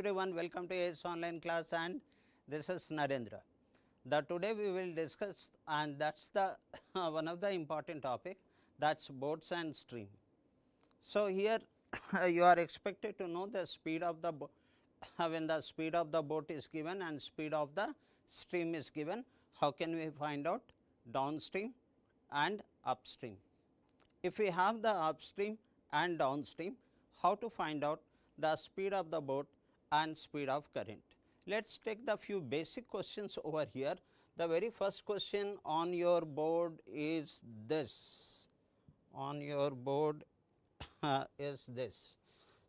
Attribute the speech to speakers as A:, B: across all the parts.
A: everyone, welcome to AS online class and this is Narendra. Today we will discuss and that is the one of the important topic, that is boats and stream. So, here you are expected to know the speed of the boat when the speed of the boat is given and speed of the stream is given. How can we find out downstream and upstream? If we have the upstream and downstream, how to find out the speed of the boat and speed of current? Let us take the few basic questions over here. The very first question on your board is this, on your board is this.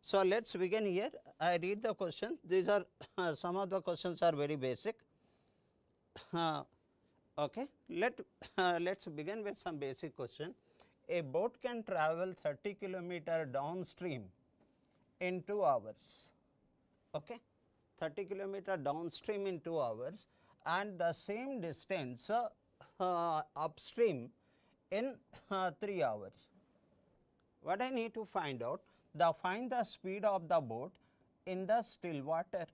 A: So, let us begin here. I read the question. These are some of the questions are very basic. Okay. Let us begin with some basic question. A boat can travel 30 kilometer downstream in 2 hours, okay, 30 kilometer downstream in 2 hours and the same distance upstream in 3 hours. What I need to find out? Find the speed of the boat in the still water.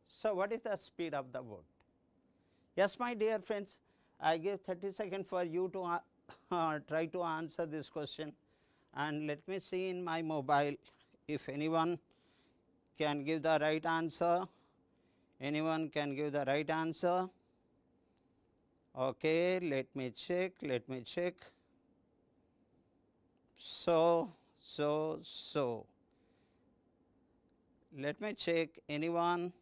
A: So, what is the speed of the boat? Yes, my dear friends, I give 30 seconds for you to try to answer this question, and let me see in my mobile if anyone can give the right answer. Anyone can give the right answer? Okay, let me check. So, let me check. Anyone?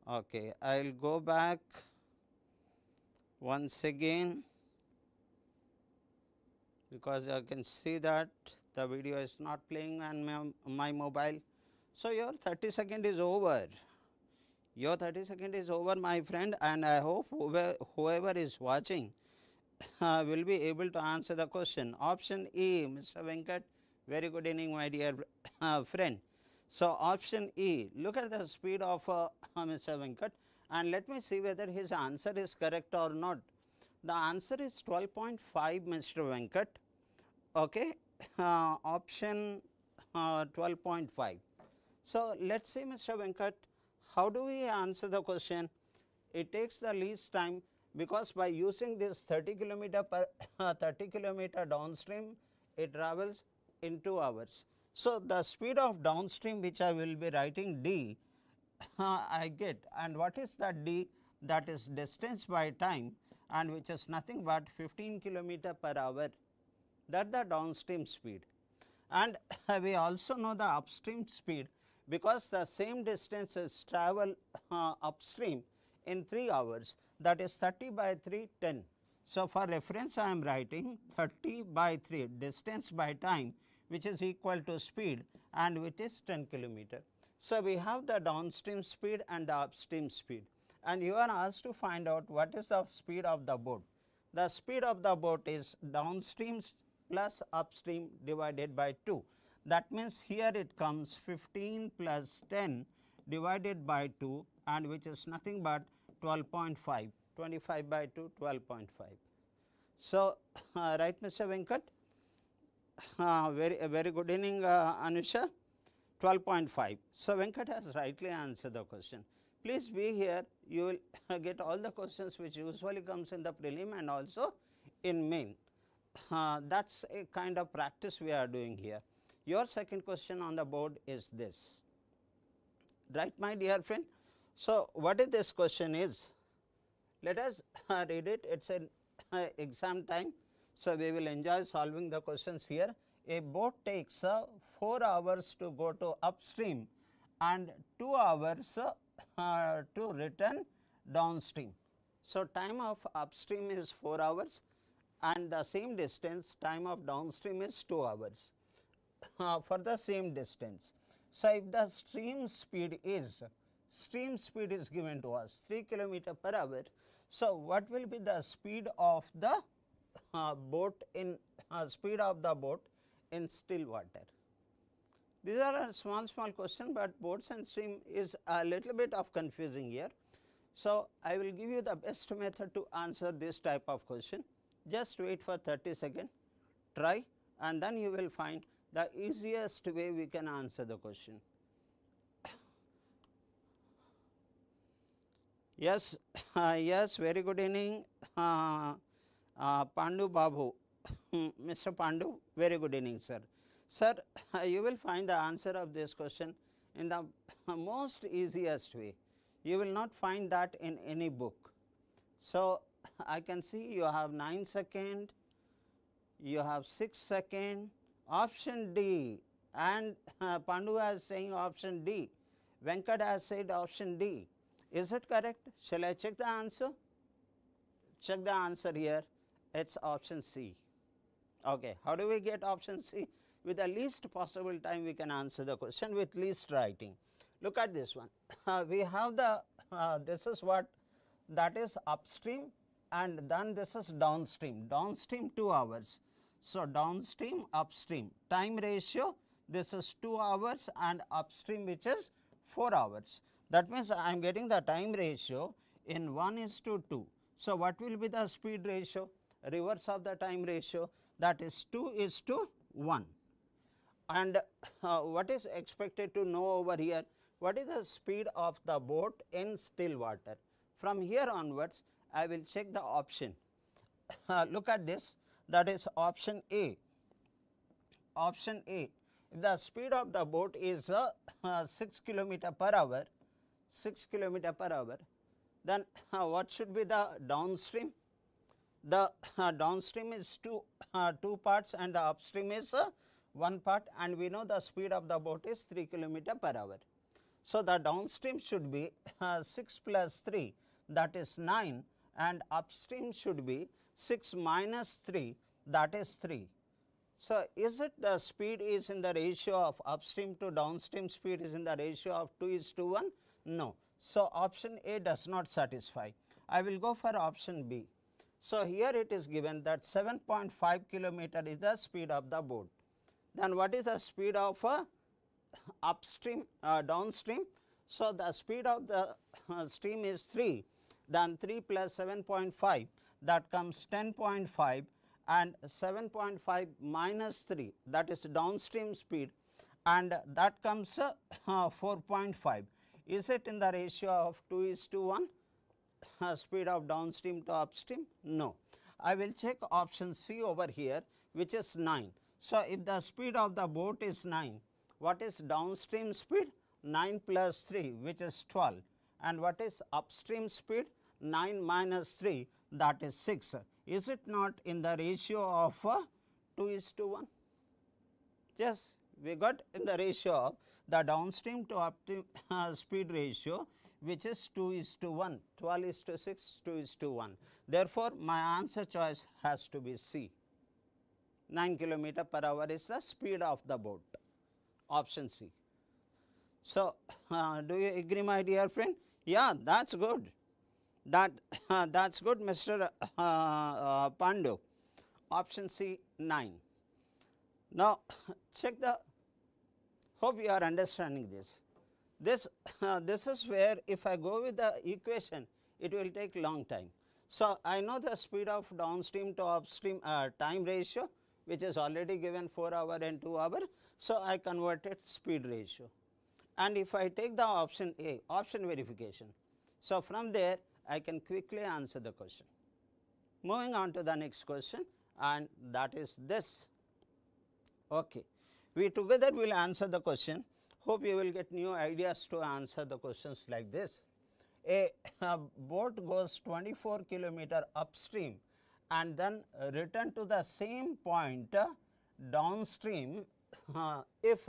A: Okay, I will go back once again, because I can see that the video is not playing on my mobile. So, your 30 seconds is over. Your 30 seconds is over, my friend, and I hope whoever is watching will be able to answer the question. Option E, Mr. Venkat, very good evening, my dear friend. So, option E, look at the speed of Mr. Venkat and let me see whether his answer is correct or not. The answer is 12.5, Mr. Venkat. Okay. Option 12.5. So, let us see, Mr. Venkat, how do we answer the question? It takes the least time, because by using this 30 kilometer downstream, it travels in 2 hours. So, the speed of downstream, which I will be writing D, I get, and what is that D? That is distance by time, and which is nothing but 15 kilometer per hour. That is the downstream speed. And we also know the upstream speed, because the same distance is travel upstream in 3 hours, that is 30 by 3, 10. So, for reference I am writing 30 by 3 distance by time, which is equal to speed, and which is 10 kilometer. So, we have the downstream speed and the upstream speed, and you are asked to find out what is the speed of the boat. The speed of the boat is downstream plus upstream divided by 2. That means, here it comes 15 plus 10 divided by 2, and which is nothing but 12.5, 25 by 2, 12.5. So, right, Mr. Venkat, very good evening, Anusha, 12.5. So, Venkat has rightly answered the question. Please be here, you will get all the questions which usually comes in the prelim and also in main. That is a kind of practice we are doing here. Your second question on the board is this, right, my dear friend. So, what is this question is? Let us read it. It is an exam time. So, we will enjoy solving the questions here. A boat takes 4 hours to go to upstream and 2 hours to return downstream. So, time of upstream is 4 hours and the same distance time of downstream is 2 hours for the same distance. So, if the stream speed is given to us 3 kilometer per hour. So, what will be the speed of the boat in still water? These are a small question, but boats and stream is a little bit of confusing here. So, I will give you the best method to answer this type of question. Just wait for 30 seconds, try, and then you will find the easiest way we can answer the question. Yes, yes, very good evening, Pandu Babu. Mr. Pandu, very good evening, sir. Sir, you will find the answer of this question in the most easiest way. You will not find that in any book. So, I can see you have 9 second, you have 6 second, option D, and Pandu is saying option D. Venkat has said option D. Is it correct? Shall I check the answer? Check the answer here. It's option C. Okay. How do we get option C? With the least possible time we can answer the question with least writing. Look at this one. We have the, this is what, that is upstream, and then this is downstream. Downstream 2 hours. So, downstream, upstream. Time ratio, this is 2 hours, and upstream which is 4 hours. That means I am getting the time ratio in 1:2. So, what will be the speed ratio? Reverse of the time ratio, that is 2:1. And what is expected to know over here? What is the speed of the boat in still water? From here onwards, I will check the option. Look at this, that is option A. Option A, if the speed of the boat is 6 kilometer per hour, 6 kilometer per hour, then what should be the downstream? The downstream is two parts and the upstream is one part, and we know the speed of the boat is 3 kilometer per hour. So, the downstream should be 6 plus 3, that is 9, and upstream should be 6 minus 3, that is 3. So, is it the speed is in the ratio of upstream to downstream speed is in the ratio of 2:1? No. So, option A does not satisfy. I will go for option B. So, here it is given that 7.5 kilometer is the speed of the boat. Then what is the speed of upstream, downstream? So, the speed of the stream is 3, then 3 plus 7.5, that comes 10.5, and 7.5 minus 3, that is downstream speed, and that comes 4.5. Is it in the ratio of 2:1? Speed of downstream to upstream? No. I will check option C over here, which is 9. So, if the speed of the boat is 9, what is downstream speed? 9 plus 3, which is 12. And what is upstream speed? 9 minus 3, that is 6. Is it not in the ratio of 2:1? Yes, we got in the ratio of the downstream to upstream speed ratio, which is 2:1, 12:6, 2:1. Therefore, my answer choice has to be C. 9 kilometer per hour is the speed of the boat, option C. So, do you agree, my dear friend? Yeah, that's good. That's good, Mr. Pandu. Option C, 9. Now, check the, hope you are understanding this. This is where if I go with the equation, it will take long time. So, I know the speed of downstream to upstream time ratio, which is already given 4 hour and 2 hour. So, I converted speed ratio. And if I take the option A, option verification. So, from there I can quickly answer the question. Moving on to the next question, and that is this. Okay. We together will answer the question. Hope you will get new ideas to answer the questions like this. A boat goes 24 kilometer upstream and then return to the same point downstream if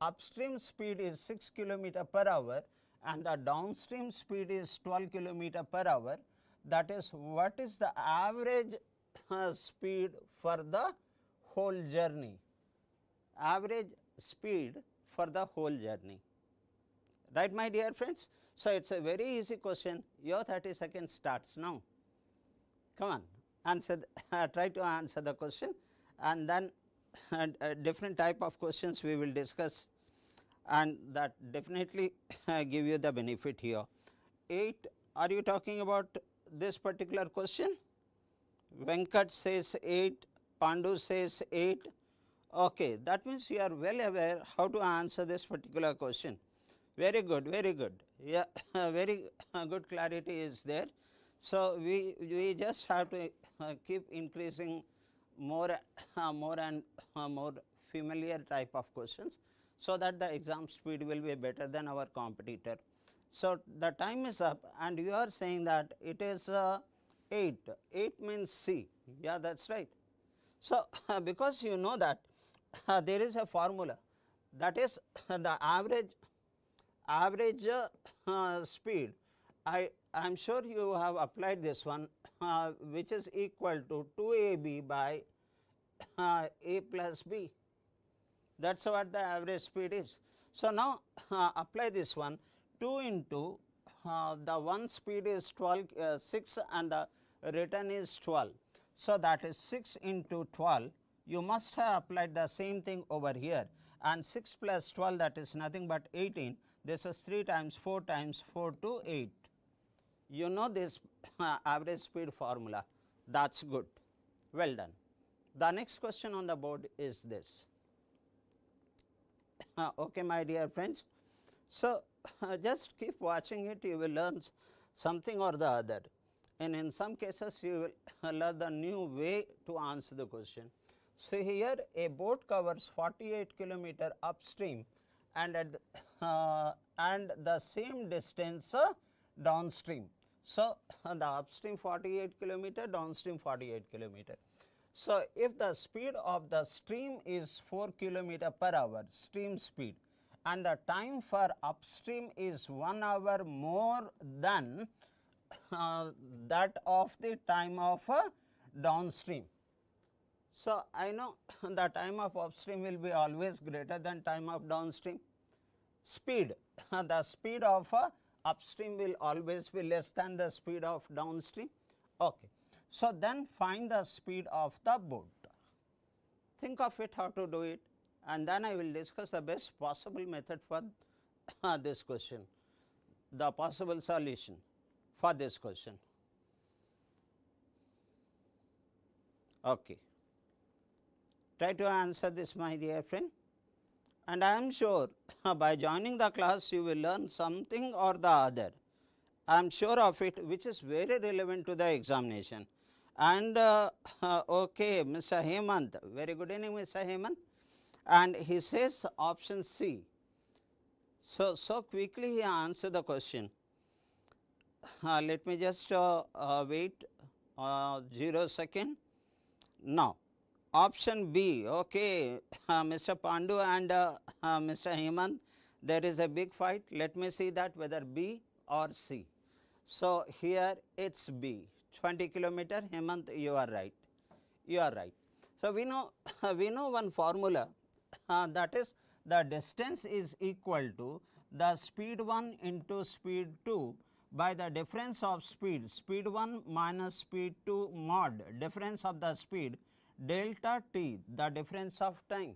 A: upstream speed is 6 kilometer per hour and the downstream speed is 12 kilometer per hour, that is what is the average speed for the whole journey, average speed for the whole journey. Right, my dear friends? So, it is a very easy question. Your 30 seconds starts now. Come on, answer, try to answer the question, and then different type of questions we will discuss, and that definitely give you the benefit here. 8, are you talking about this particular question? Venkat says 8, Pandu says 8. Okay, that means you are well aware how to answer this particular question. Very good, very good. Yeah, very good clarity is there. So, we just have to keep increasing more more and more familiar type of questions, so that the exam speed will be better than our competitor. So, the time is up and you are saying that it is 8, 8 means C, yeah, that is right. So, because you know that there is a formula, that is the average speed. I am sure you have applied this one, which is equal to 2ab by a plus b. That is what the average speed is. So, now apply this one, 2 into the one speed is 12 6 and the return is 12. So, that is 6 into 12. You must have applied the same thing over here, and 6 plus 12, that is nothing but 18. This is 3 times 4 times 4 to 8. You know this average speed formula. That is good. Well done. The next question on the board is this. Okay, my dear friends. So, just keep watching it, you will learn something or the other, and in some cases you will learn the new way to answer the question. So, here a boat covers 48 kilometer upstream and and the same distance downstream. So, the upstream 48 kilometer, downstream 48 kilometer. So, if the speed of the stream is 4 kilometer per hour, stream speed, and the time for upstream is 1 hour more than that of the time of downstream. So, I know the time of upstream will be always greater than time of downstream. Speed, the speed of upstream will always be less than the speed of downstream. Okay. So, then find the speed of the boat. Think of it how to do it, and then I will discuss the best possible method for this question, the possible solution for this question. Okay. Try to answer this, my dear friend, and I am sure by joining the class you will learn something or the other. I am sure of it, which is very relevant to the examination. And okay, Mr. Hemant, very good evening, Mr. Hemant, and he says option C. So quickly he answered the question. Let me just wait 0 second. Now, option B, okay, Mr. Pandu and Mr. Hemant, there is a big fight. Let me see that whether B or C. So, here it is B, 20 kilometer. Hemant, you are right, you are right. So, we know we know one formula, that is the distance is equal to the speed 1 into speed 2 by the difference of speed, speed 1 minus speed 2 mod difference of the speed delta t, the difference of time.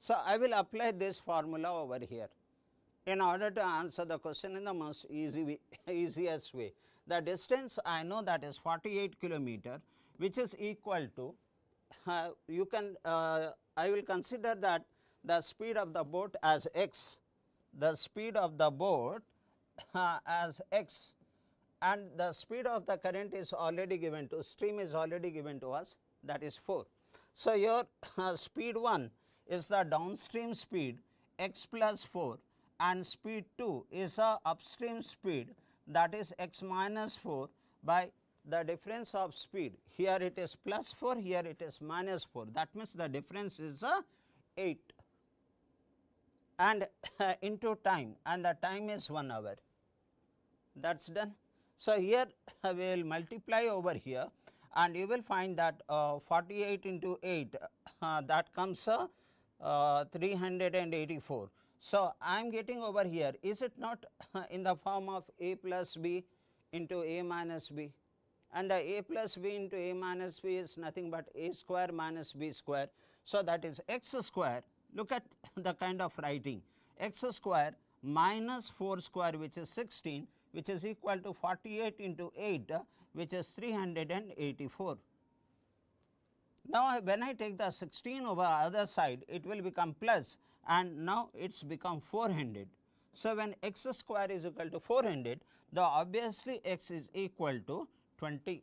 A: So, I will apply this formula over here in order to answer the question in the most easiest way. The distance I know, that is 48 kilometer, which is equal to you can I will consider that the speed of the boat as x, the speed of the boat as x, and the speed of the current is already given to, stream is already given to us, that is 4. So, your speed 1 is the downstream speed x plus 4, and speed 2 is a upstream speed, that is x minus 4 by the difference of speed. Here it is plus 4, here it is minus 4, that means the difference is 8, and into time, and the time is 1 hour. That is done. So, here we will multiply over here, and you will find that 48 into 8, that comes 384. So, I am getting over here, is it not in the form of a plus b into a minus b, and the a plus b into a minus b is nothing but a square minus b square. So, that is x square, look at the kind of writing, x square minus 4 square, which is 16, which is equal to 48 into 8, which is 384. Now, when I take the 16 over other side, it will become plus, and now it has become 400. So, when x square is equal to 400, the obviously x is equal to 20.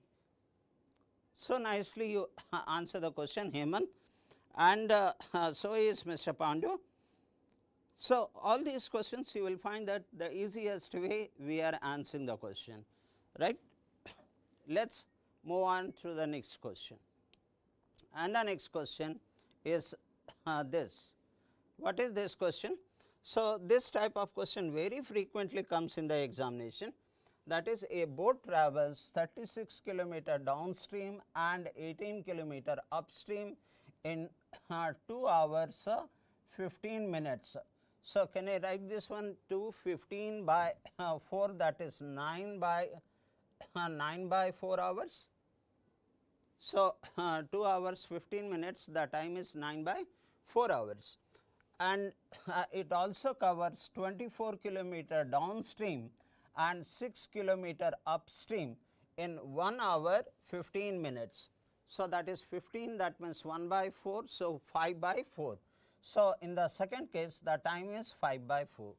A: So, nicely you answer the question, Hemant, and so is Mr. Pandu. So, all these questions you will find that the easiest way we are answering the question, right. Let us move on to the next question, and the next question is this. What is this question? So, this type of question very frequently comes in the examination, that is, a boat travels 36 kilometer downstream and 18 kilometer upstream in 2 hours 15 minutes. So, can I write this one to 15 by 4, that is 9 by 4 hours. So, 2 hours 15 minutes, the time is 9 by 4 hours, and it also covers 24 kilometer downstream and 6 kilometer upstream in 1 hour 15 minutes. So, that is 15, that means 1 by 4, so 5 by 4. So, in the second case the time is 5 by 4.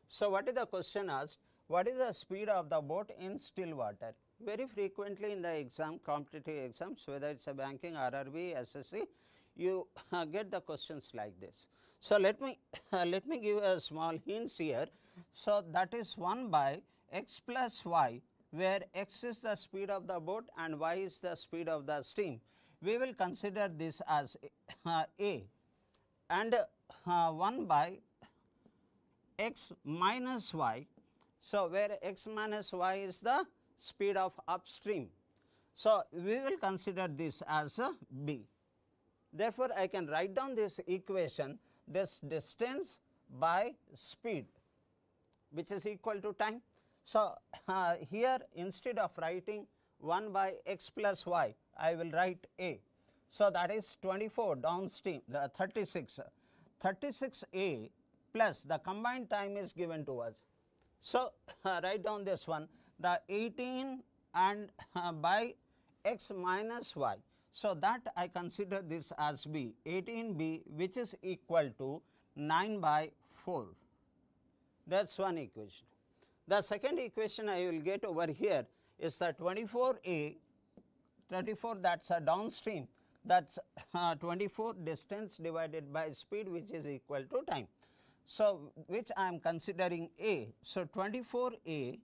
A: So, what is the question asked? What is the speed of the boat in still water? Very frequently in the exam, competitive exams, whether it is a banking, RRB, SSC, you get the questions like this. So, let me give a small hints here. So, that is 1 by x plus y, where x is the speed of the boat and y is the speed of the steam. We will consider this as A, and 1 by x minus y. So, where x minus y is the speed of upstream. So, we will consider this as a B. Therefore, I can write down this equation, this distance by speed, which is equal to time. So, here instead of writing 1 by x plus y, I will write A. So, that is 24 downstream, 36 A plus the combined time is given to us. So, write down this one, the 18 and by x minus y. So, that I consider this as B, 18B, which is equal to 9 by 4. That is one equation. The second equation I will get over here is the 24A, 24, that is a downstream, that is 24 distance divided by speed, which is equal to time. So, which I am considering A. So, 24A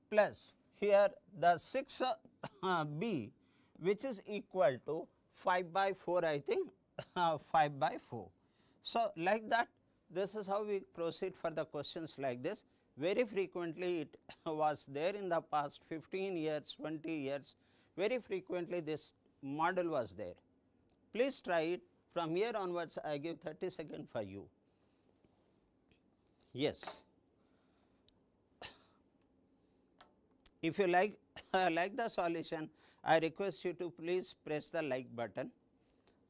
A: plus here the 6B, which is equal to 5 by 4, I think 5 by 4. So, like that, this is how we proceed for the questions like this. Very frequently it was there in the past 15 years, 20 years, very frequently this model was there. Please try it. From here onwards I give 30 seconds for you. Yes. If you like the solution, I request you to please press the like button,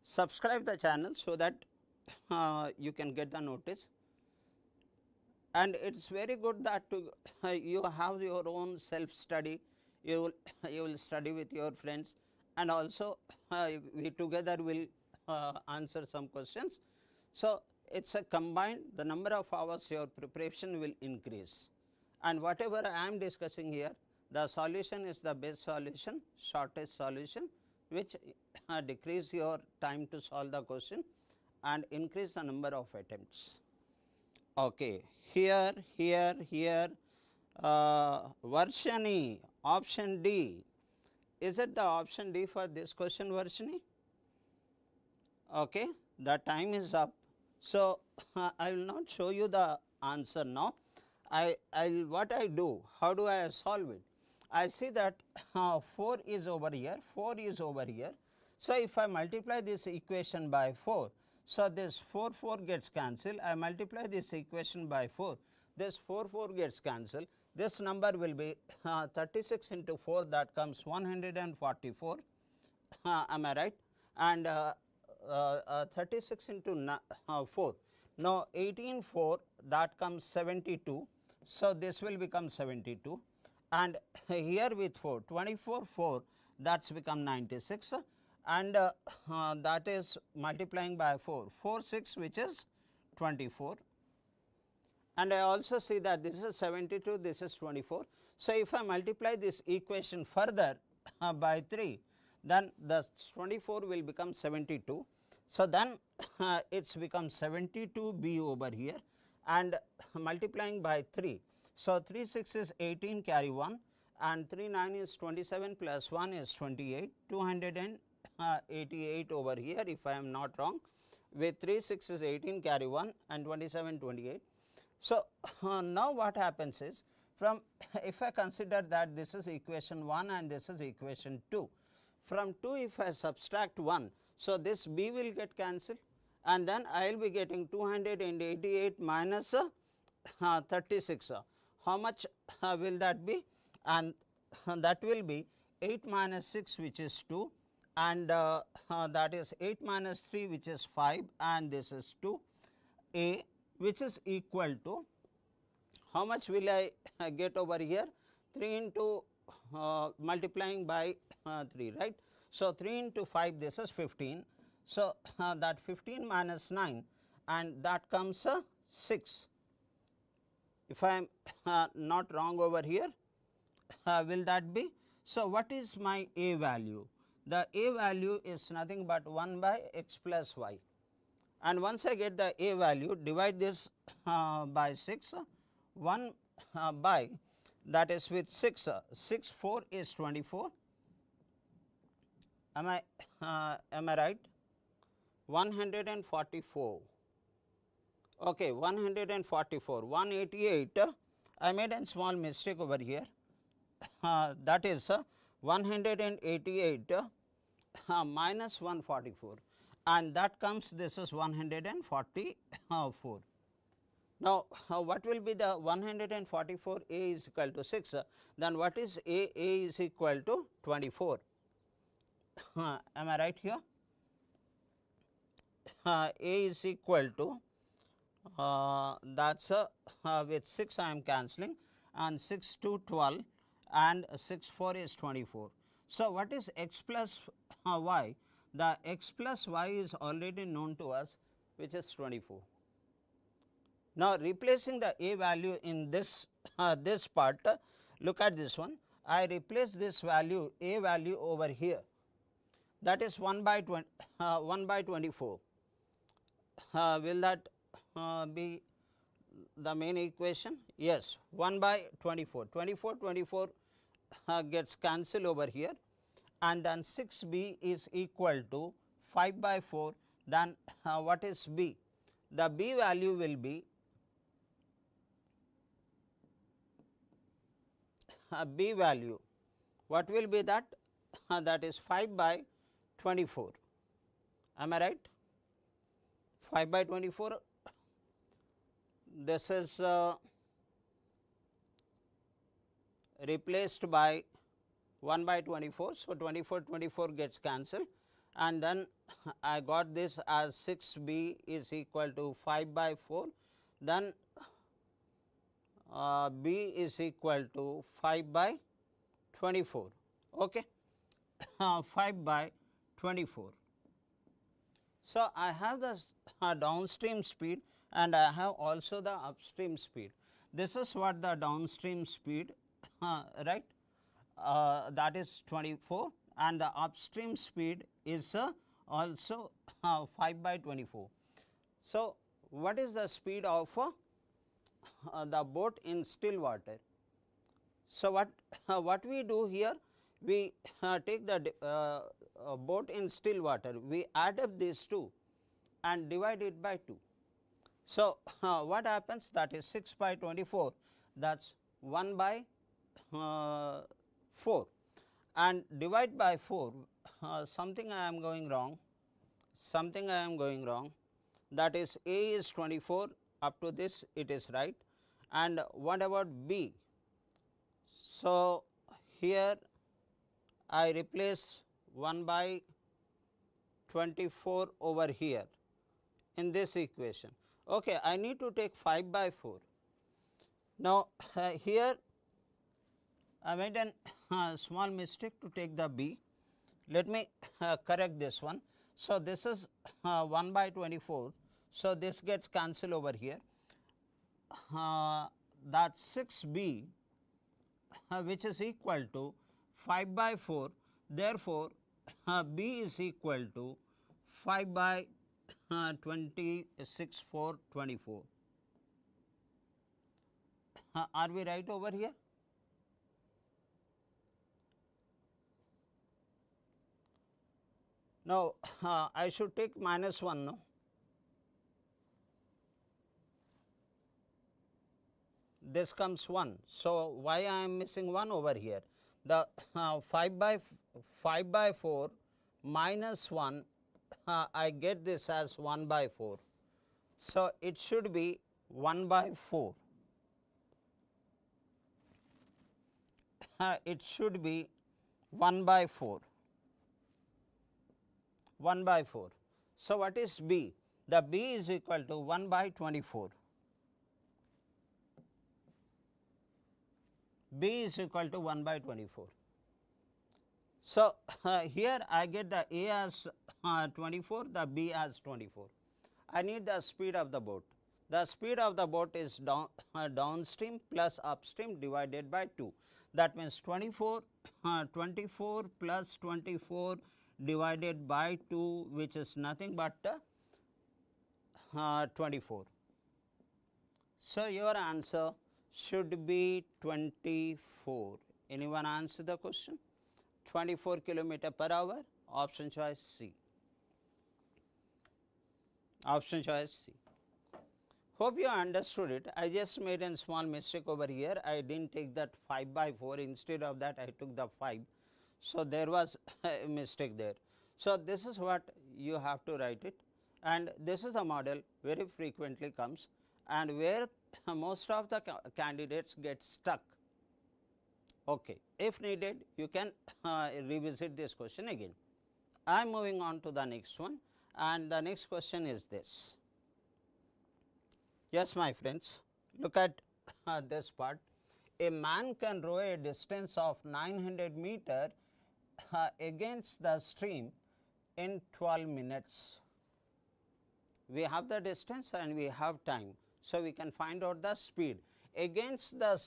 A: subscribe the channel so that you can get the notice, and it is very good that you have your own self study, you will study with your friends, and also we together will answer some questions. So, it is a combined, the number of hours your preparation will increase, and whatever I am discussing here, the solution is the best solution, shortest solution, which decrease your time to solve the question and increase the number of attempts. Okay. Here, Varshini, option D. Is it the option D for this question, Varshini? Okay. The time is up. So, I will not show you the answer now. What I do, how do I solve it? I see that 4 is over here, 4 is over here. So, if I multiply this equation by 4, so this 4 gets cancelled, I multiply this equation by 4, this 4 gets cancelled, this number will be 36 into 4, that comes 144, am I right, and 36 into 4, now 18 4, that comes 72, so this will become 72, and here with 4, 24 4, that's become 96, and that is multiplying by 4, 4 6, which is 24, and I also see that this is 72, this is 24. So, if I multiply this equation further by 3, then the 24 will become 72. So, then it's become 72b over here, and multiplying by 3. So, 3 6 is 18, carry 1, and 3 9 is 27 plus 1 is 28, 288 over here if I am not wrong, with 3 6 is 18, carry 1, and 27 28. So, now what happens is, from if I consider that this is equation 1 and this is equation 2, from 2 if I subtract 1, so this b will get cancelled, and then I will be getting 288 minus 36. How much will that be? And that will be 8 minus 6, which is 2, and that is 8 minus 3, which is 5, and this is 2 a, which is equal to, how much will I get over here? 3 into multiplying by 3, right. So, 3 into 5, this is 15. So, that 15 minus 9, and that comes 6. If I am not wrong over here, will that be? So, what is my a value? The a value is nothing but 1 by x plus y, and once I get the a value, divide this by 6, 1 by, that is with 6, 6 4 is 24. Am I right? 144. Okay, 144, 188. I made a small mistake over here. That is 188 minus 144, and that comes, this is 144. Now, what will be the 144? A is equal to 6, then what is a? A is equal to 24. Am I right here? A is equal to, that is with 6 I am cancelling, and 6 2 12, and 6 4 is 24. So, what is x plus y? The x plus y is already known to us, which is 24. Now, replacing the a value in this this part, look at this one. I replace this value, a value over here, that is 1 by 24. Will that be the main equation? Yes, 1 by 24. 24 gets cancelled over here, and then 6b is equal to 5 by 4. Then what is b? The b value will be b value. What will be that? That is 5 by 24. Am I right? 5 by 24. This is replaced by 1 by 24. So, 24 gets cancelled, and then I got this as 6b is equal to 5 by 4. Then b is equal to 5 by 24. Okay. 5 by 24. So, I have the downstream speed, and I have also the upstream speed. This is what the downstream speed, right, that is 24, and the upstream speed is also 5 by 24. So, what is the speed of the boat in still water? So, what we do here, we take the boat in still water, we add up these two and divide it by 2. So, what happens? That is 6 by 24, that is 1 by 4, and divide by 4, something I am going wrong, that is a is 24, up to this it is right, and what about b? So, here I replace 1 by 24 over here in this equation. Okay, I need to take 5 by 4. Now, here I made a small mistake to take the b. Let me correct this one. So, this is 1 by 24. So, this gets cancelled over here. that 6b which is equal to 5 by 4. Therefore, b is equal to 5 by 26 for 24. Are we right over here? Now, I should take minus 1, no? This comes 1. So, why I am missing 1 over here? The 5 by 4 minus 1, I get this as 1 by 4. So, it should be 1 by 4. It should be 1 by 4. 1 by 4. So, what is b? The b is equal to 1 by 24. b is equal to 1 by 24. So, here I get the a as 24, the b as 24. I need the speed of the boat. The speed of the boat is downstream plus upstream divided by 2. That means 24 plus 24 divided by 2, which is nothing but 24. So, your answer should be 24. Anyone answer the question? 24 kilometer per hour, option choice C. Option choice C. Hope you understood it. I just made a small mistake over here. I didn't take that 5 by 4. Instead of that, I took the 5. So, there was a mistake there. So, this is what you have to write it, and this is a model very frequently comes, and where most of the candidates get stuck. Okay. If needed, you can revisit this question again. I am moving on to the next one, and the next question is this. Yes, my friends, look at this part. A man can row a distance of 900 meter against the stream in 12 minutes. We have the distance and we have time. So, we can find out the speed against the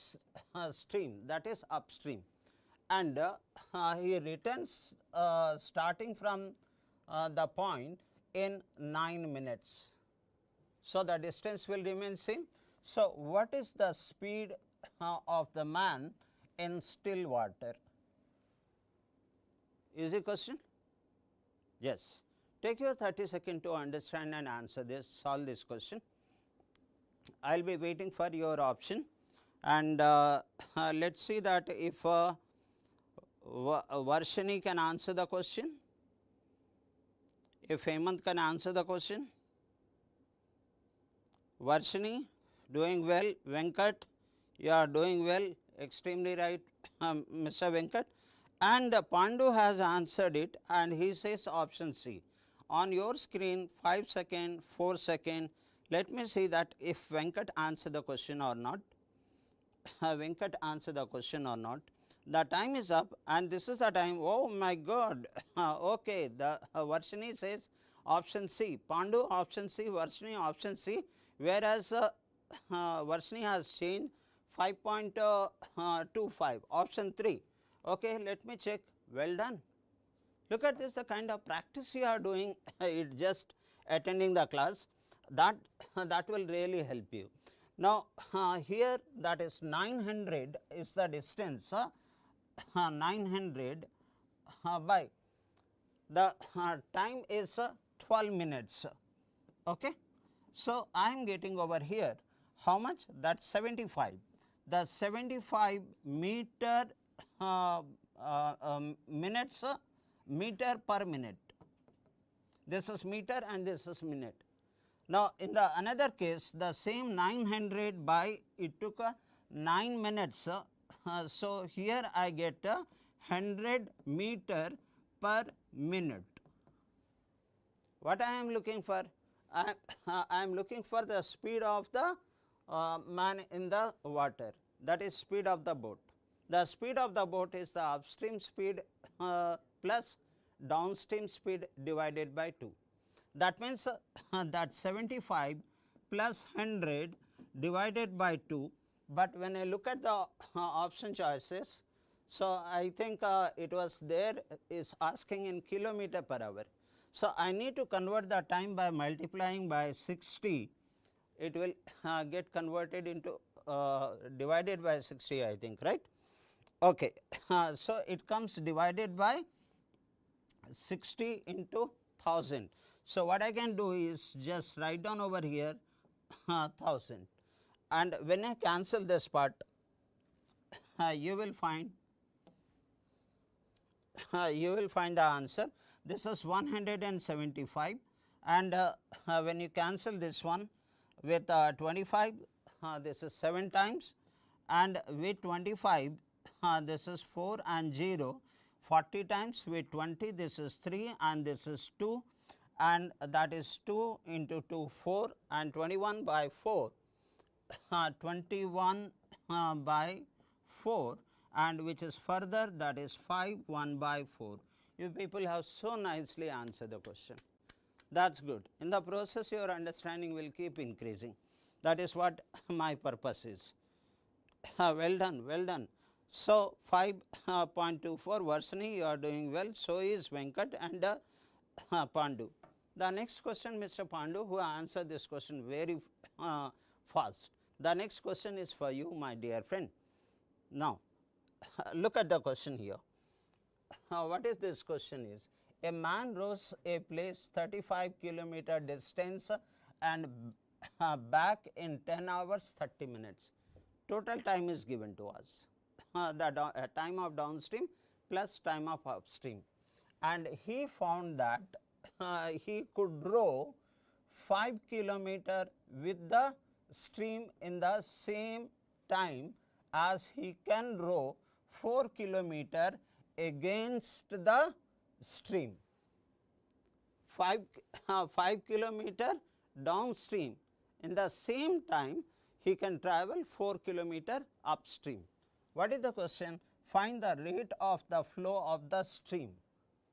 A: stream, that is upstream, and he returns starting from the point in 9 minutes. So, the distance will remain same. So, what is the speed of the man in still water? Easy question? Yes. Take your 30 seconds to understand and answer this, solve this question. I will be waiting for your option, and let us see that if Varshini can answer the question, if Hemant can answer the question. Varshini, doing well. Venkat, you are doing well, extremely right, Mr. Venkat. And Pandu has answered it, and he says option C. On your screen, 5 seconds, 4 seconds. Let me see that if Venkat answer the question or not. Venkat answer the question or not. The time is up, and this is the time. Oh my God! Okay, the Varshini says option C. Pandu option C. Varshini option C. Whereas Varshini has changed 5.25 option 3. Okay, let me check. Well done. Look at this, the kind of practice you are doing. It just attending the class. That will really help you. Now, here that is 900 is the distance, 900 by the time is 12 minutes. Okay. So, I am getting over here how much? That 75. The 75 meter minutes, meter per minute. This is meter and this is minute. Now, in the another case, the same 900 by it took 9 minutes. So, here I get 100 meter per minute. What I am looking for? I am looking for the speed of the man in the water, that is speed of the boat. The speed of the boat is the upstream speed plus downstream speed divided by 2. That means that 75 plus 100 divided by 2, but when I look at the option choices, so I think it was there is asking in kilometer per hour. So, I need to convert the time by multiplying by 60, it will get converted into divided by 60, I think, right. Okay. So, it comes divided by 60 into 1000. So, what I can do is just write down over here 1000, and when I cancel this part, you will find the answer. This is 175, and when you cancel this one with 25, this is 7 times, and with 25 this is 4 and 0, 40 times, with 20 this is 3 and this is 2, and that is 2 into 2 4, and 21 by 4 21 by 4, and which is further, that is 5 1 by 4. You people have so nicely answered the question. That is good. In the process your understanding will keep increasing. That is what my purpose is. Well done, well done. So, 5.24 Varsani, you are doing well, so is Venkat and Pandu. The next question, Mr. Pandu, who answered this question very fast. The next question is for you, my dear friend. Now, look at the question here. What is this question is? A man rows a place 35 kilometer distance and back in 10 hours 30 minutes. Total time is given to us. The time of downstream plus time of upstream, and he found that he could row 5 kilometer with the stream in the same time as he can row 4 kilometer against the stream. 5 kilometer downstream, in the same time he can travel 4 kilometer upstream. What is the question? Find the rate of the flow of the stream.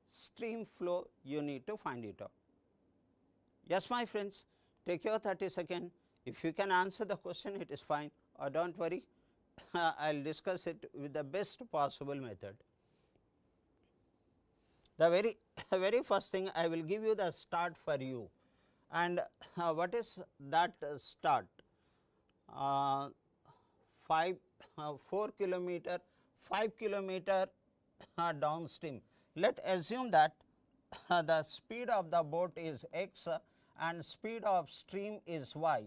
A: Stream flow, you need to find it out. Yes, my friends, take your 30 seconds. If you can answer the question, it is fine, or do not worry, I will discuss it with the best possible method. The very first thing, I will give you the start for you, and what is that start? 4 kilometer, 5 kilometer downstream. Let us assume that the speed of the boat is x and speed of stream is y.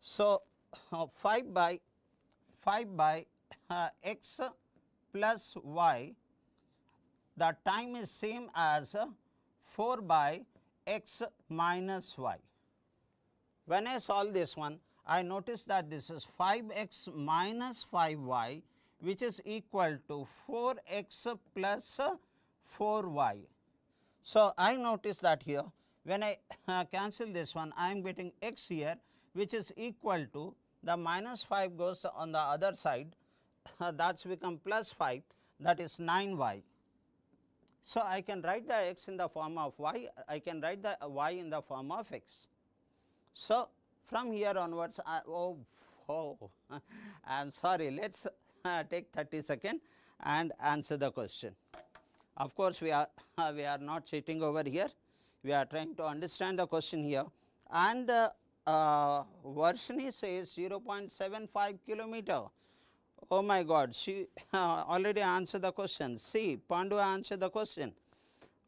A: So, 5 by x plus y, the time is same as 4 by x minus y. When I solve this one, I notice that this is 5x minus 5y, which is equal to 4x plus 4y. So, I notice that here when I cancel this one, I am getting x here, which is equal to, the minus 5 goes on the other side, that become plus 5, that is 9y. So, I can write the x in the form of y, I can write the y in the form of x. So, from here onwards, I am sorry, let us take 30 seconds and answer the question. Of course, we are not cheating over here, we are trying to understand the question here, and Varshini says 0.75 kilometer. Oh my God, she already answered the question. See, Pandu answered the question.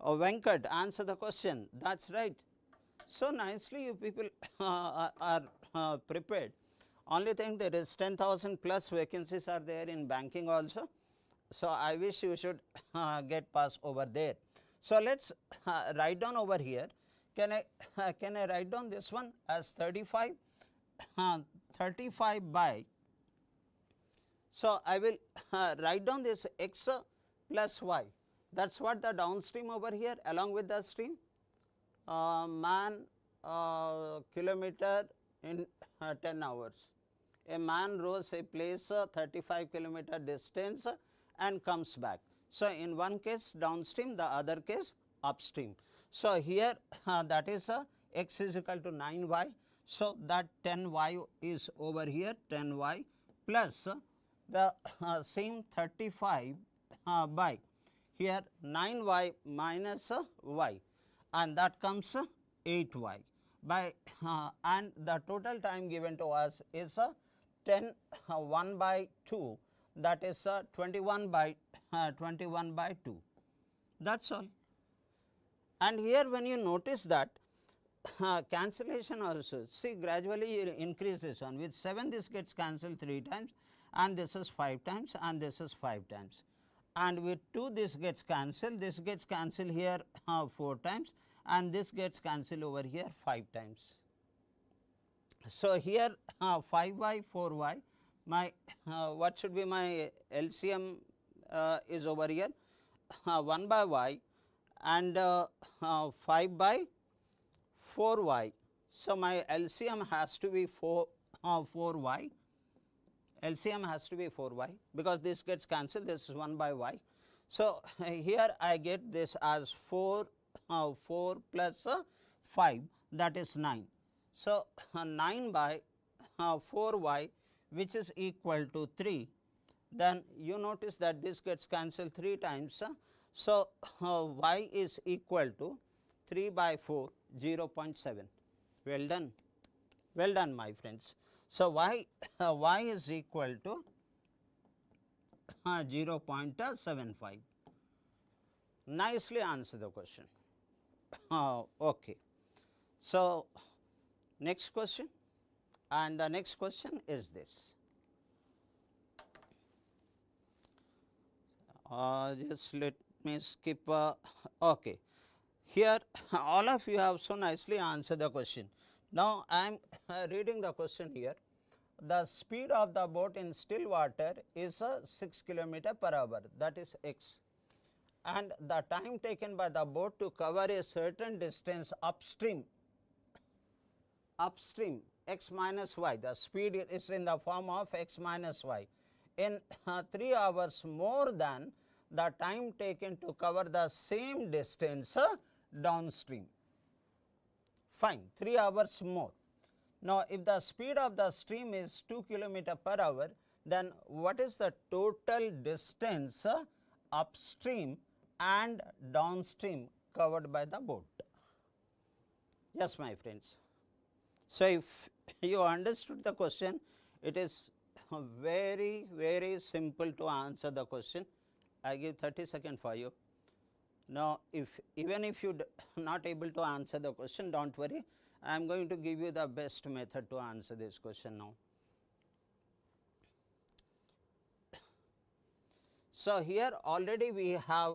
A: Venkat answered the question. That is right. So nicely you people are prepared. Only thing, there is 10,000 plus vacancies are there in banking also. So, I wish you should get pass over there. So, let us write down over here. Can I write down this one as 35? 35 by. So, I will write down this x plus y. That is what the downstream over here along with the stream. Man kilometer in 10 hours. A man rows a place 35 kilometer distance and comes back. So, in one case downstream, the other case upstream. So, here that is x is equal to 9y. So, that 10y is over here 10y plus the same 35 by here 9y minus y, and that comes 8y by and the total time given to us is 10 1 by 2, that is 21 by 2. That is all. And here when you notice that cancellation also, see gradually it increases on, with 7 this gets cancelled 3 times, and this is 5 times, and this is 5 times, and with 2 this gets cancelled here 4 times, and this gets cancelled over here 5 times. So, here 5y 4y, my what should be my LCM is over here 1 by y and 5 by 4y. So, my LCM has to be 4y, LCM has to be 4y, because this gets cancelled, this is 1 by y. So, here I get this as 4 plus 5, that is 9. So, 9 by 4y, which is equal to 3, then you notice that this gets cancelled 3 times. So, y is equal to 3 by 4, 0.7. Well done my friends. So, y is equal to 0.75. Nicely answer the question. Okay. So, next question, and the next question is this. Just let me skip. Okay. Here all of you have so nicely answered the question. Now, I am reading the question here. The speed of the boat in still water is 6 km per hour, that is x, and the time taken by the boat to cover a certain distance upstream x minus y, the speed is in the form of x minus y, in 3 hours more than the time taken to cover the same distance downstream. Fine, 3 hours more. Now, if the speed of the stream is 2 km per hour, then what is the total distance upstream and downstream covered by the boat? Yes, my friends. So, if you understood the question, it is very, very simple to answer the question. I give 30 seconds for you. Now, even if you not able to answer the question, do not worry, I am going to give you the best method to answer this question now. So, here already we have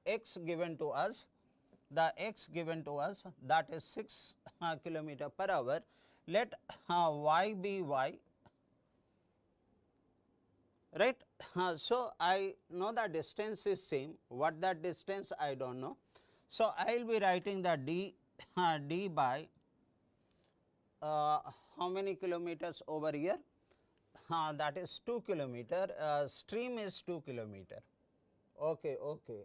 A: x given to us, the x given to us, that is 6 km per hour. Let y be y, right. So, I know the distance is same, what that distance I do not know. So, I will be writing the d by how many kilometers over here, that is 2 km, stream is 2 km. Okay, okay.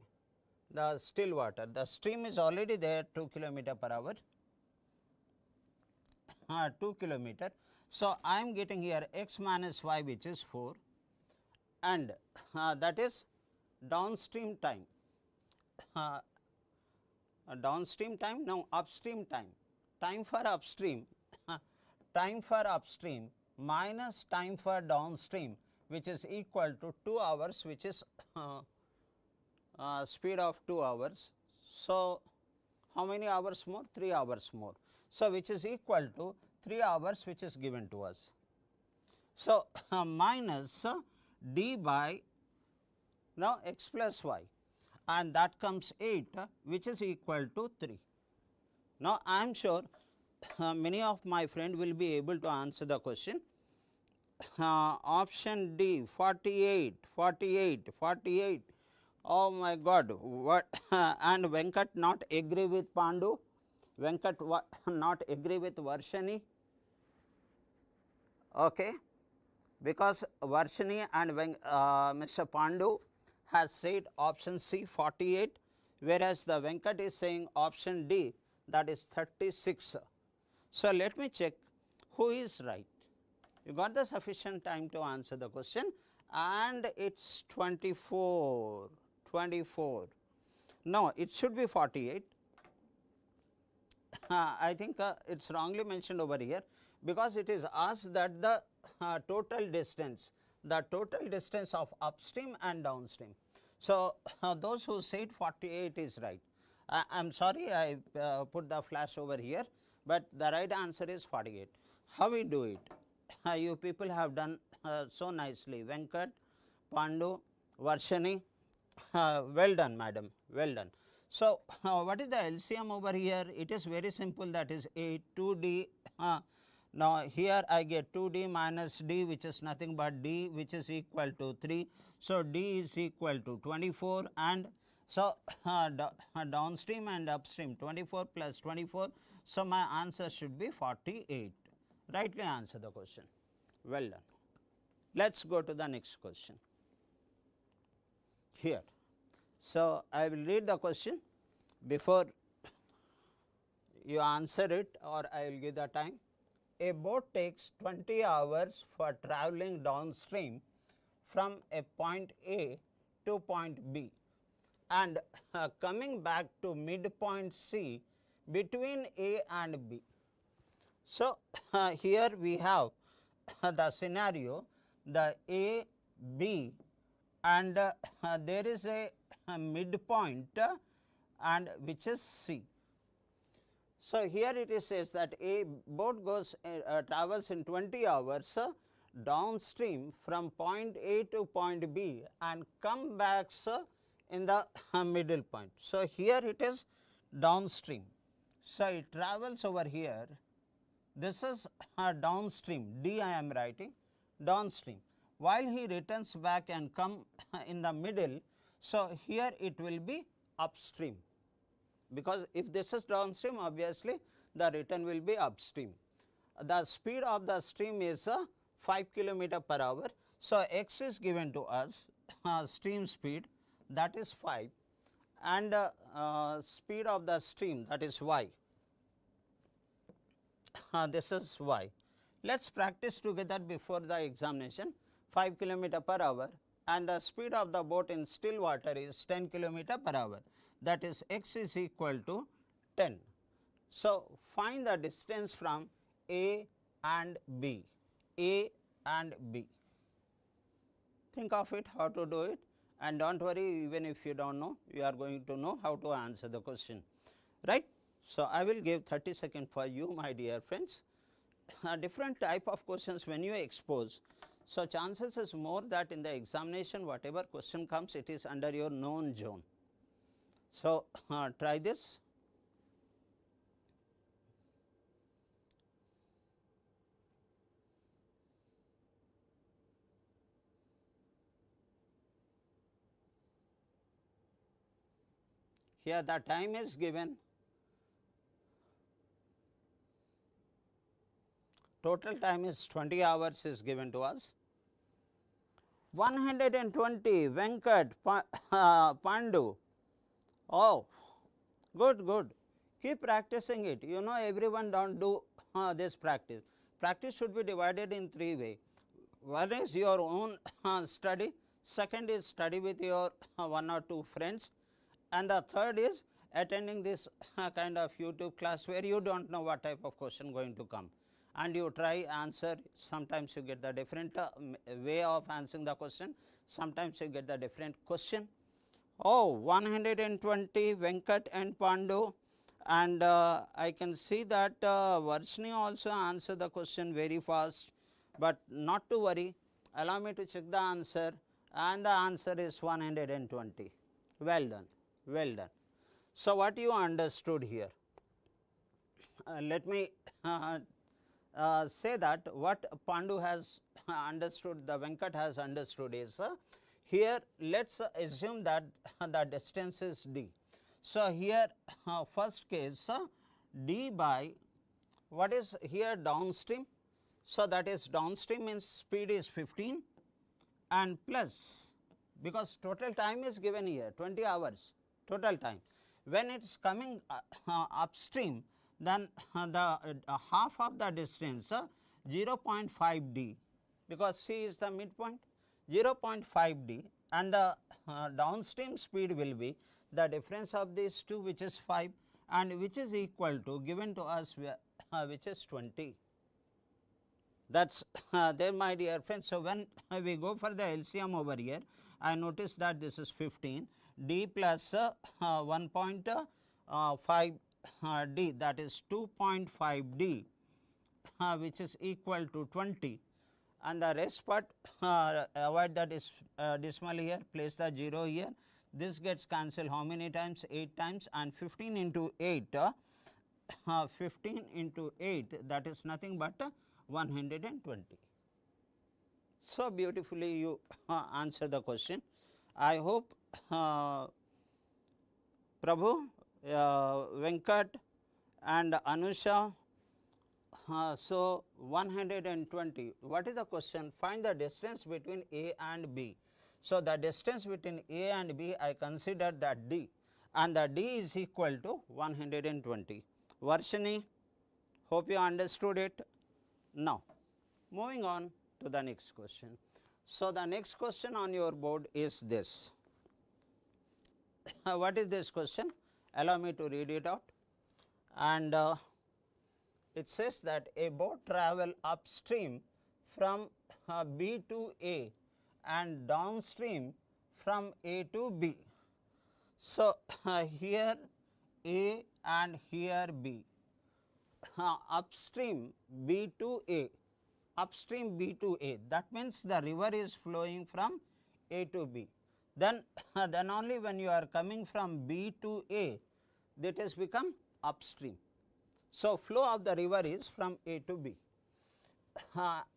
A: The still water, the stream is already there 2 km per hour, 2 km. So, I am getting here x minus y, which is 4, and that is downstream time, downstream time, now upstream time, time for upstream minus time for downstream, which is equal to 2 hours, which is speed of 2 hours. So, how many hours more? 3 hours more. So, which is equal to 3 hours, which is given to us. So, minus d by now x plus y, and that comes 8, which is equal to 3. Now, I am sure many of my friends will be able to answer the question. Option D, 48. Oh my God, what? And Venkat not agree with Pandu, Venkat not agree with Varshini, okay, because Varshini and Mr. Pandu has said option C 48, whereas the Venkat is saying option D, that is 36. So, let me check who is right. You got the sufficient time to answer the question, and it is 24. No, it should be 48. I think it is wrongly mentioned over here, because it is asked that the total distance of upstream and downstream. So, those who said 48 is right. I am sorry I put the flash over here, but the right answer is 48. How we do it? You people have done so nicely. Venkat, Pandu, Varshini, well done madam, well done. So, what is the LCM over here? It is very simple, that is 8 2d. Now, here I get 2d minus d, which is nothing but d, which is equal to 3. So, d is equal to 24, and so downstream and upstream 24 plus 24. So, my answer should be 48. Rightly answer the question. Well done. Let us go to the next question here. So, I will read the question before you answer it, or I will give the time. A boat takes 20 hours for travelling downstream from a point A to point B, and coming back to midpoint C between A and B. So, here we have the scenario, the A, B, and there is a midpoint and which is C. So, here it is says that a boat goes travels in 20 hours downstream from point A to point B and come back in the middle point. So, here it is downstream. So, it travels over here. This is downstream, D I am writing downstream, while he returns back and come in the middle. So, here it will be upstream, because if this is downstream, obviously the return will be upstream. The speed of the stream is 5 km per hour. So, x is given to us, stream speed, that is 5, and speed of the stream, that is y. This is y. Let us practice together before the examination. 5 km per hour, and the speed of the boat in still water is 10 km per hour, that is x is equal to 10. So, find the distance from A and B, A and B. Think of it how to do it, and do not worry, even if you do not know, you are going to know how to answer the question, right. So, I will give 30 seconds for you, my dear friends. Different type of questions when you expose, so chances is more that in the examination whatever question comes, it is under your known zone. So, try this. Here the time is given, total time is 20 hours is given to us. 120 Venkat, Pandu. Oh, good, good. Keep practicing it. You know, everyone do not do this practice. Practice should be divided in 3 ways. One is your own study, second is study with your 1 or 2 friends, and the third is attending this kind of YouTube class where you do not know what type of question going to come, and you try answer. Sometimes you get the different way of answering the question, sometimes you get the different question. Oh, 120 Venkat and Pandu, and I can see that Varshini also answered the question very fast, but not to worry, allow me to check the answer, and the answer is 120. Well done, well done. So, what you understood here? Let me say that what Pandu has understood, the Venkat has understood is here let us assume that the distance is d. So, here first case d by what is here downstream. So, that is downstream means speed is 15 and plus, because total time is given here 20 hours total time. When it is coming upstream, then the half of the distance 0.5 d, because C is the midpoint, 0.5 d, and the downstream speed will be the difference of these two, which is 5, and which is equal to given to us which is 20. That is there, my dear friends. So, when we go for the LCM over here, I notice that this is 15 d plus 1.5 d, that is 2.5 d, which is equal to 20, and the rest part avoid the decimal here, place the 0 here. This gets cancelled how many times? 8 times, and 15 into 8, 15 into 8, that is nothing but 120. So beautifully you answer the question. I hope Prabhu, Venkat and Anusha. So 120, what is the question? Find the distance between A and B. So the distance between A and B, I consider that D, and the D is equal to 120. Varshini, hope you understood it. Now moving on to the next question. So the next question on your board is this. What is this question? Allow me to read it out. And it says that a boat travel upstream from B to A and downstream from A to B. So here A and here B, upstream B to A, upstream B to A, that means the river is flowing from A to B. Then only when you are coming from B to A, that has become upstream. So flow of the river is from A to B,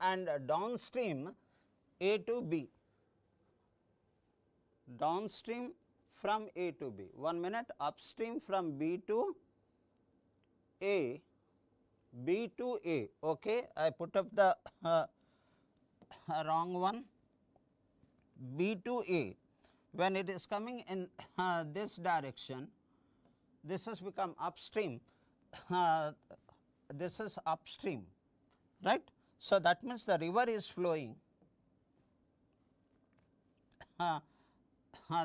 A: and downstream A to B, downstream from A to B. 1 minute, upstream from B to A, B to A. Okay, I put up the wrong one. B to A, when it is coming in this direction, this has become upstream. This is upstream, right. So that means the river is flowing,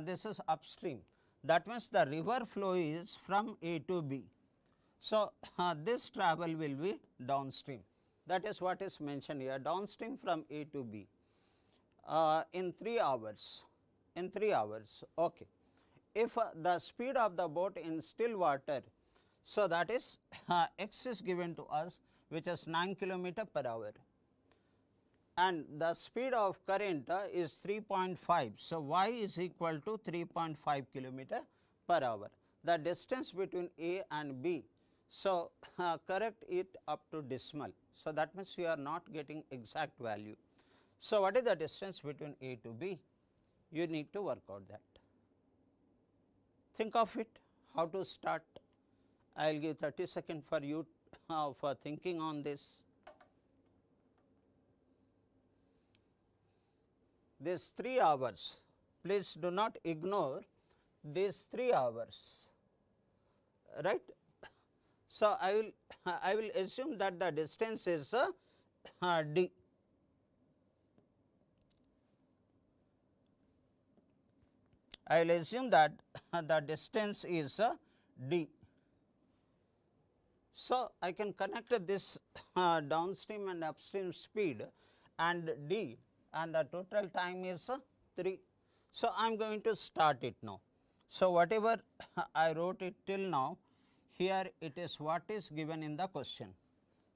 A: this is upstream, that means the river flow is from A to B. So this travel will be downstream, that is what is mentioned here, downstream from A to B in 3 hours, in 3 hours. Okay. If the speed of the boat in still water, so that is x is given to us, which is 9 km per hour, and the speed of current is 3.5. So y is equal to 3.5 km per hour, the distance between A and B. So correct it up to decimal. So that means you are not getting exact value. So what is the distance between A to B? You need to work out that. Think of it, how to start. I will give 30 seconds for you for thinking on this. These 3 hours, please do not ignore these 3 hours, right. So I will assume that the distance is d. I will assume that the distance is d. So I can connect this downstream and upstream speed and d, and the total time is 3. So I am going to start it now. So whatever I wrote it till now, here it is what is given in the question.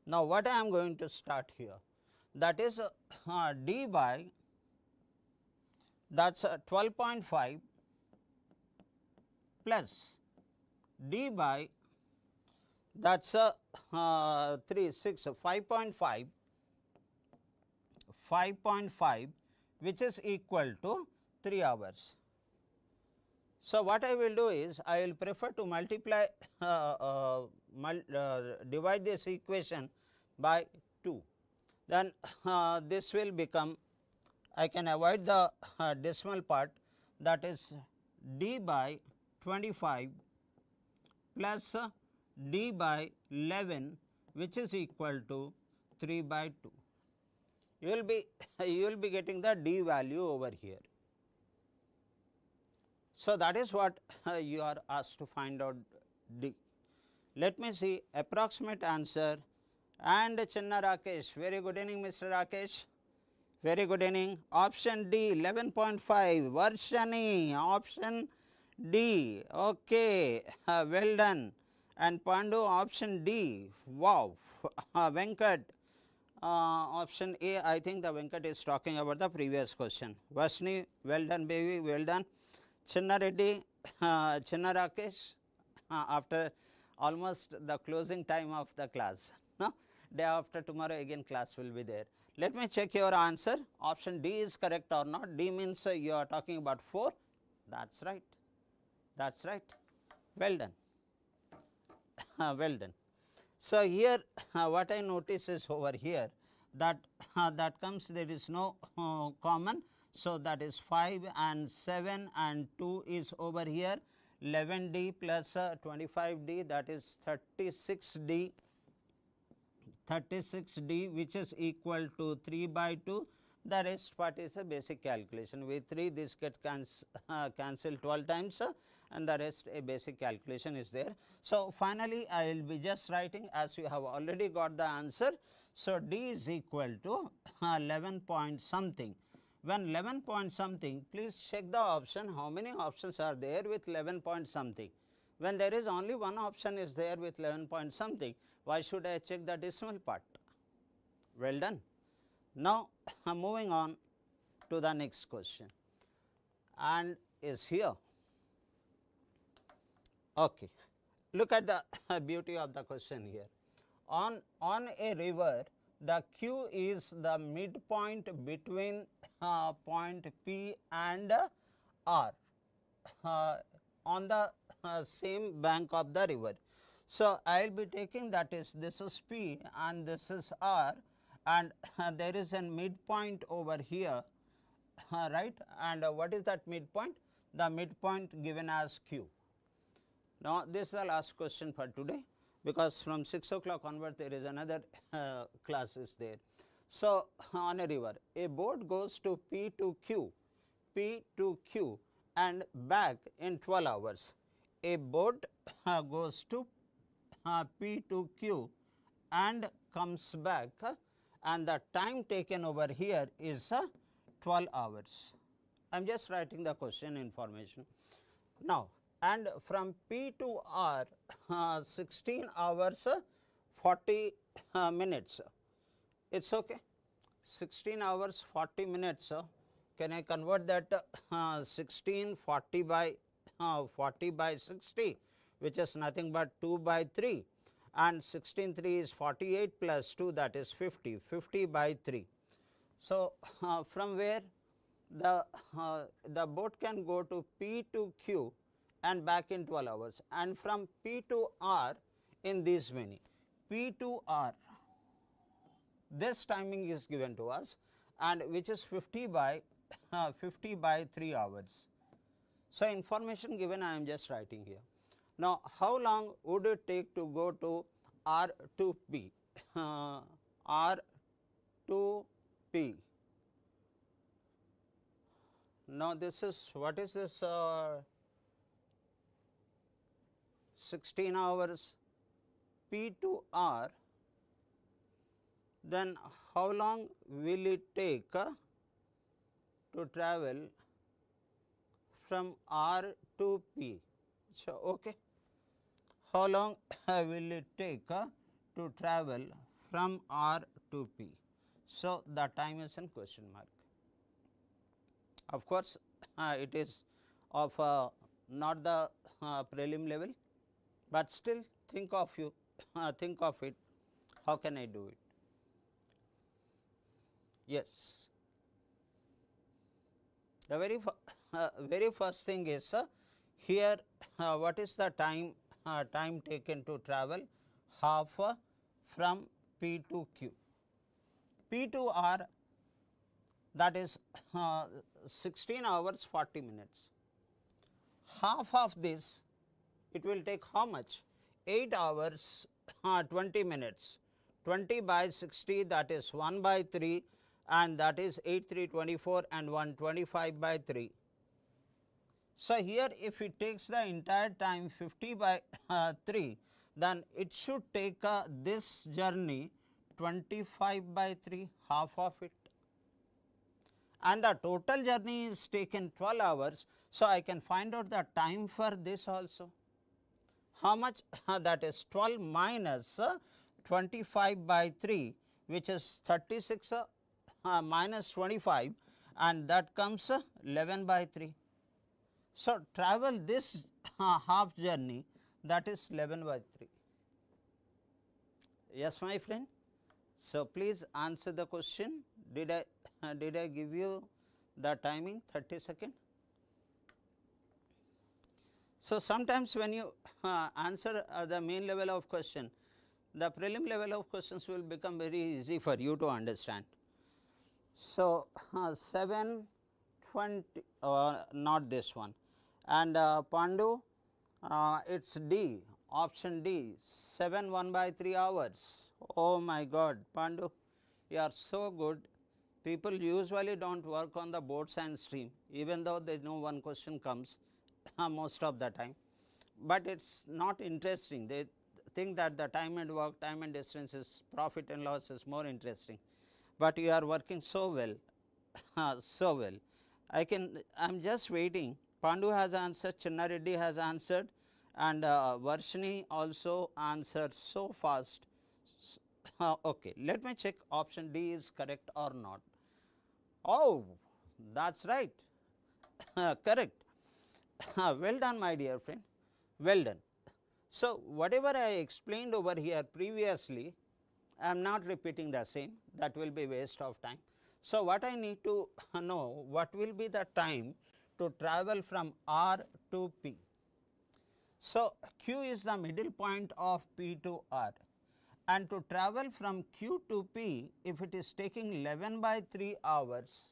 A: Now what I am going to start here, that is d by, that is 12.5 plus d by, that is 3, 6, 5.5, 5.5, which is equal to 3 hours. So what I will do is, I will prefer to multiply, divide this equation by 2. Then this will become, I can avoid the decimal part, that is d by 25 plus d by 11, which is equal to 3 by 2. You will be you will be getting the d value over here. So, that is what you are asked to find out d. Let me see approximate answer, and Chinna Rakesh, very good evening Mr. Rakesh, very good evening. Option D 11.5, Varshani, option D, okay, well done. And Pandu, option D, wow, Venkat, option A, I think the Venkat is talking about the previous question. Varshani, well done baby, well done. Chinna Reddy, Chinna Rakesh, after almost the closing time of the class, no? Day after tomorrow again class will be there. Let me check your answer. Option D is correct or not. D means you are talking about 4. That's right. That's right. Well done. Well done. So, here what I notice is over here that that comes, there is no common. So, that is 5 and 7 and 2 is over here, 11d plus 25d, that is 36d, 36d, which is equal to 3 by 2. The rest part is a basic calculation. With 3 this gets cancelled 12 times and the rest a basic calculation is there. So, finally, I will be just writing as you have already got the answer. So, d is equal to 11 point something. When 11 point something, please check the option, how many options are there with 11 point something. When there is only one option is there with 11 point something, why should I check the decimal part? Well done. Now, moving on to the next question, and is here. Okay. Look at the beauty of the question here. On a river, the Q is the midpoint between point P and R on the same bank of the river. So, I will be taking, that is, this is P and this is R, and there is a midpoint over here, right, and what is that midpoint? The midpoint given as Q. Now, this is the last question for today, because from 6 o'clock onward there is another class is there. So, on a river, a boat goes to P to Q and back in 12 hours. A boat goes to P to Q and comes back, and the time taken over here is 12 hours. I am just writing the question information. Now, and from P to R 16 hours 40 minutes, it is okay, 16 hours 40 minutes. Can I convert that 16 40 by 60, which is nothing but 2 by 3, and 16 3 is 48 plus 2, that is 50, 50 by 3. So, from where the boat can go to P to Q and back in 12 hours, and from P to R in these many. P to R, this timing is given to us, and which is 50 by 3 hours. So, information given I am just writing here. Now, how long would it take to go to R to P? R to P. Now, this is, what is this 16 hours P to R, then how long will it take to travel from R to P? So, okay. How long will it take to travel from R to P? So, the time is in question mark. Of course, it is of not the prelim level, but still think of it, how can I do it? Yes. The very first thing is here what is the time taken to travel? Half from P to Q. P to R, that is 16 hours 40 minutes. Half of this, it will take how much? 8 hours 20 minutes, 20 by 60, that is 1 by 3, and that is 8 3 24 and 125 by 3. So, here if it takes the entire time 50 by 3, then it should take this journey 25 by 3, half of it, and the total journey is taken 12 hours. So, I can find out the time for this also. How much? That is 12 minus 25 by 3, which is 36 minus 25, and that comes 11 by 3. So, travel this half journey, that is 11 by 3. Yes, my friend. So, please answer the question. Did I give you the timing 30 seconds? So, sometimes when you answer the main level of question, the prelim level of questions will become very easy for you to understand. So, 7:20, not this one, and Pandu, it is D, option D, 7 1 by 3 hours. Oh my God, Pandu, you are so good. People usually do not work on the board science stream, even though they know one question comes most of the time, but it is not interesting. They think that the time and work, time and distance is profit and loss is more interesting, but you are working so well, so well. I am just waiting. Pandu has answered, Chinna Reddy has answered, and Varshini also answered so fast. Okay, let me check option D is correct or not. Oh, that is right, correct. Well done, my dear friend, well done. So, whatever I explained over here previously, I am not repeating the same, that will be waste of time. So, what I need to know, what will be the time to travel from R to P. So, Q is the middle point of P to R, and to travel from Q to P, if it is taking 11 by 3 hours,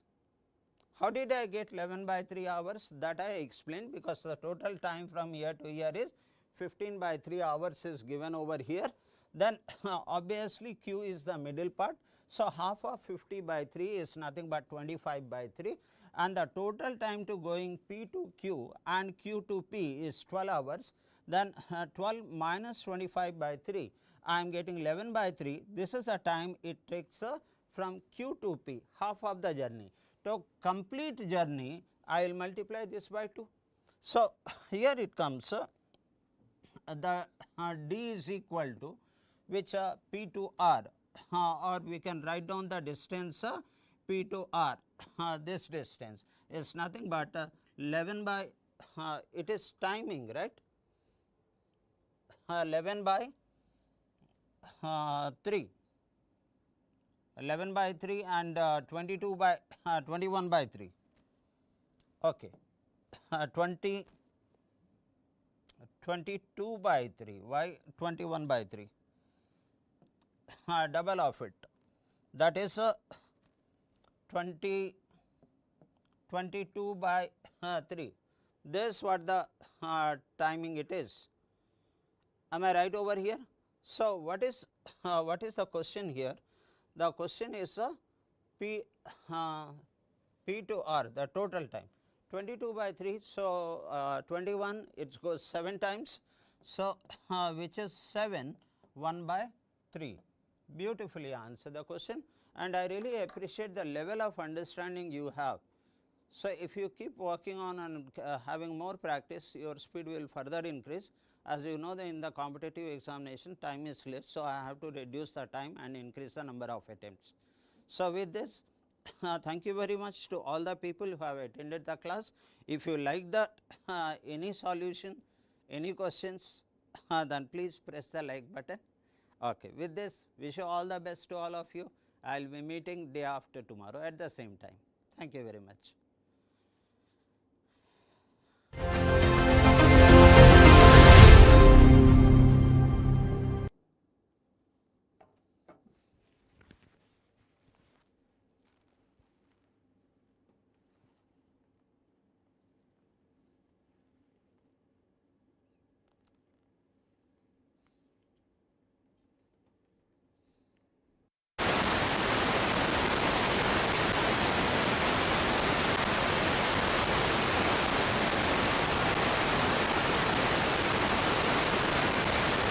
A: how did I get 11 by 3 hours? That I explained, because the total time from here to here is 15 by 3 hours is given over here. Then obviously, Q is the middle part. So, half of 50 by 3 is nothing but 25 by 3, and the total time to going P to Q and Q to P is 12 hours. Then 12 minus 25 by 3, I am getting 11 by 3. This is the time it takes from Q to P, half of the journey. To complete journey, I will multiply this by 2. So, here it comes, the D is equal to which P to R, or we can write down the distance P to R. This distance is nothing but 11 by, it is timing, right, 11 by 3. 11 by 3 and 22 by 21 by 3. Okay, 22 by 3. Why 21 by 3? Double of it. That is 22 by 3. This what the timing it is. Am I right over here? So, what is the question here? The question is P to R, the total time, 22 by 3. So, 21 it goes 7 times. So, which is 7 1 by 3. Beautifully answer the question, and I really appreciate the level of understanding you have. So, if you keep working on and having more practice, your speed will further increase. As you know, that in the competitive examination time is less. So, I have to reduce the time and increase the number of attempts. So, with this thank you very much to all the people who have attended the class. If you like the any solution, any questions, then please press the like button. Okay. With this, wish you all the best to all of you. I will be meeting day after tomorrow at the same time. Thank you very much.